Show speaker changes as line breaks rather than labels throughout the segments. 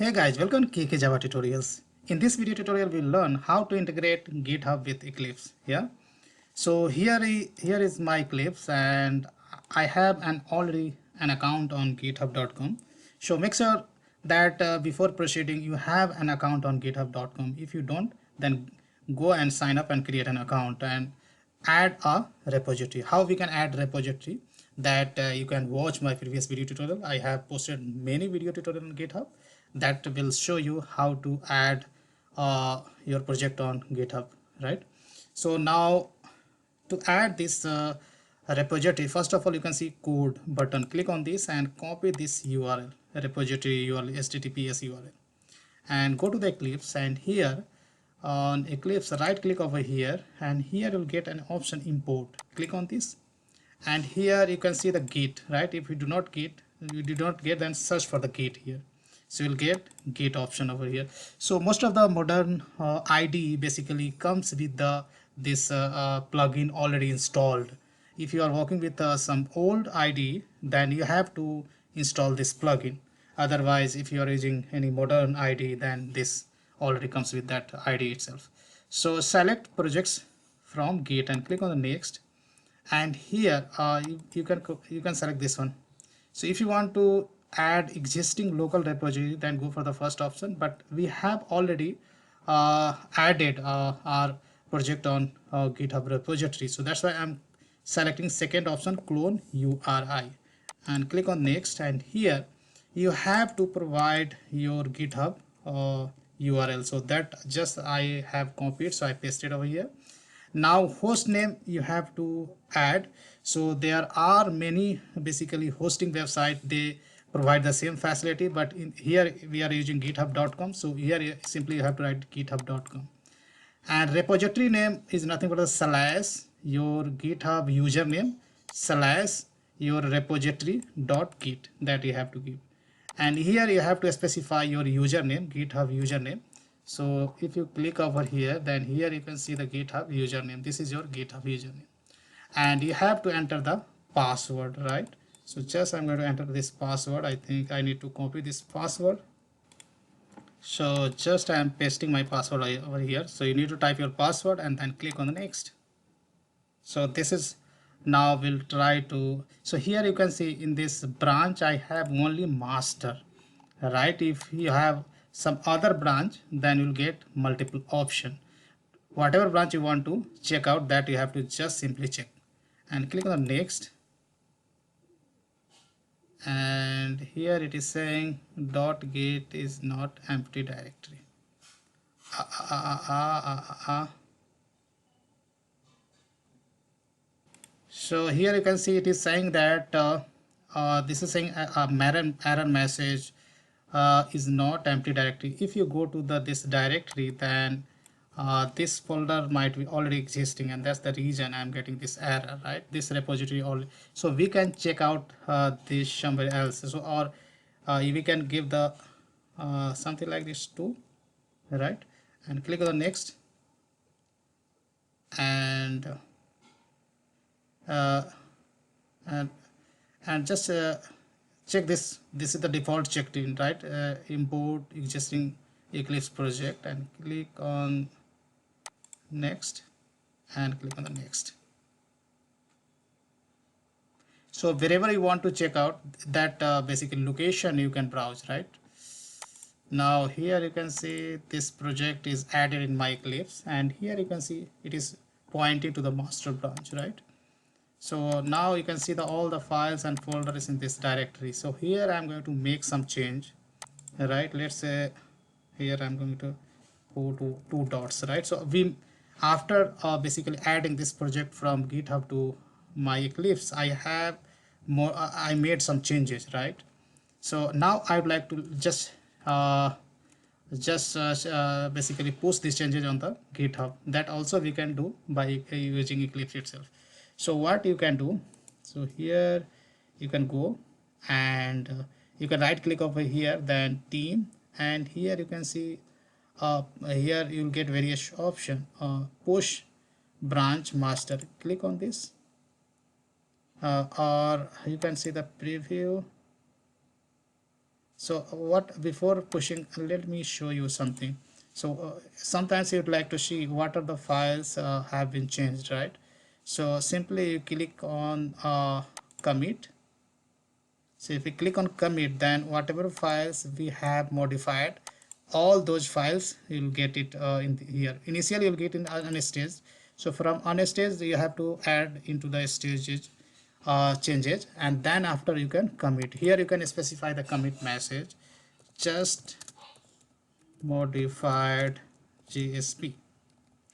Hey guys, welcome to Java Tutorials. In this video tutorial, we'll learn how to integrate GitHub with Eclipse. Yeah. So here is my Eclipse, and I have already an account on GitHub.com. So make sure that before proceeding, you have an account on GitHub.com. If you don't, then go and sign up and create an account and add a repository. How we can add repository? That you can watch my previous video tutorial. I have posted many video tutorials on GitHub that will show you how to add your project on GitHub, right? So now to add this repository, first of all, you can see code button. Click on this and copy this URL, repository URL, HTTPS URL, and go to the Eclipse. And here on Eclipse, right click over here, and here you'll get an option import. Click on this, and here you can see the Git, right? If you do not get, then search for the Git here. So you'll get Git option over here. So most of the modern IDE basically comes with this plugin already installed. If you are working with some old IDE, then you have to install this plugin. Otherwise, if you are using any modern IDE, then this already comes with that IDE itself. So select projects from Git and click on the next. And here you can select this one. So if you want to add existing local repository, then go for the first option, but we have already added our project on GitHub repository, so that's why I'm selecting second option, clone URI, and click on next. And here you have to provide your GitHub URL, so that just I have copied, so I pasted over here. Now host name you have to add. So there are many basically hosting website, they provide the same facility, but in here we are using github.com, so here you simply have to write github.com. And repository name is nothing but a slash your GitHub username slash your repository.git, that you have to give. And here you have to specify your username, GitHub username. So if you click over here, then here you can see the GitHub username. This is your GitHub username, and you have to enter the password, right? So just I'm going to enter this password. I think I need to copy this password. So just I am pasting my password over here. So you need to type your password and then click on the next. So this is, now we'll try to, so here you can see in this branch I have only master, right? If you have some other branch, then you'll get multiple option. Whatever branch you want to check out, that you have to just simply check and click on the next. And here it is saying .git is not empty directory. So here you can see it is saying that this is saying a error message is not empty directory. If you go to this directory, then this folder might be already existing, and that's the reason I'm getting this error, right? This repository already. So we can check out this somewhere else. So or we can give the something like this too, right? And click on the next, and just check this. This is the default checked in, right? Import existing Eclipse project, and click on next and click on the next. So wherever you want to check out that basically location, you can browse, right? Now here you can see this project is added in my Eclipse, and here you can see it is pointing to the master branch, right? So now you can see all the files and folders in this directory. So here I'm going to make some change, right? Let's say here I'm going to go to 2 dots, right? So we, after basically adding this project from GitHub to my Eclipse, I have more, I made some changes, right? So now I would like to just basically post these changes on the GitHub. That also we can do by using Eclipse itself. So what you can do, so here you can go and you can right click over here, then team, and here you can see here you'll get various option, push branch master. Click on this, or you can see the preview. So what, before pushing, let me show you something. So sometimes you'd like to see what are the files have been changed, right? So simply you click on commit. So if we click on commit, then whatever files we have modified, all those files you'll get it in here. Initially you'll get in unstaged. So from unstaged you have to add into the stages changes, and then after you can commit. Here you can specify the commit message, just modified JSP.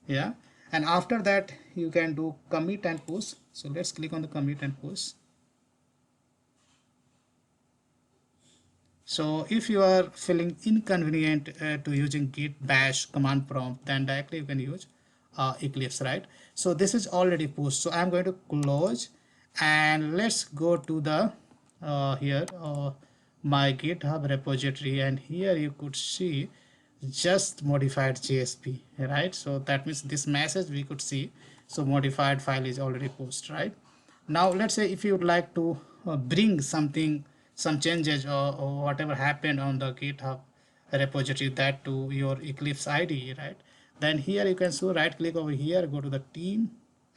Yeah, and after that you can do commit and push. So let's click on the commit and push. So if you are feeling inconvenient to using git bash command prompt, then directly you can use Eclipse, right? So this is already pushed. So I'm going to close, and let's go to the here my GitHub repository, and here you could see just modified JSP, right? So that means this message we could see. So modified file is already posted, right? Now let's say if you would like to bring something, some changes, or whatever happened on the GitHub repository, that to your Eclipse IDE, right? Then here you can so right click over here, go to the team,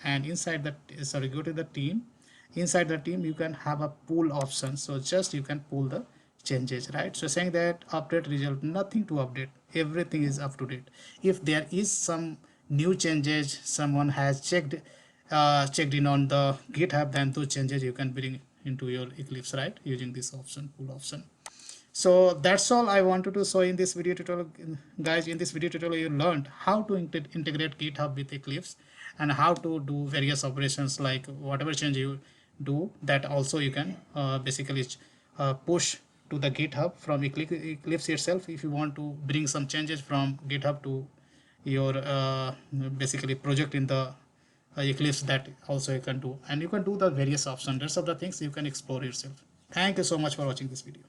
and inside that, sorry, go to the team. Inside the team you can have a pull option. So just you can pull the changes, right? So saying that update result, nothing to update, everything is up to date. If there is some new changes someone has checked in on the GitHub, then those changes you can bring into your Eclipse, right, using this option, pull option. So that's all I wanted to show in this video tutorial, guys. In this video tutorial you learned how to integrate GitHub with Eclipse, and how to do various operations, like whatever change you do, that also you can basically push to the GitHub from Eclipse itself. If you want to bring some changes from GitHub to your basically project in the Eclipse, that also you can do, and you can do the various options. Rest of the things you can explore yourself. Thank you so much for watching this video.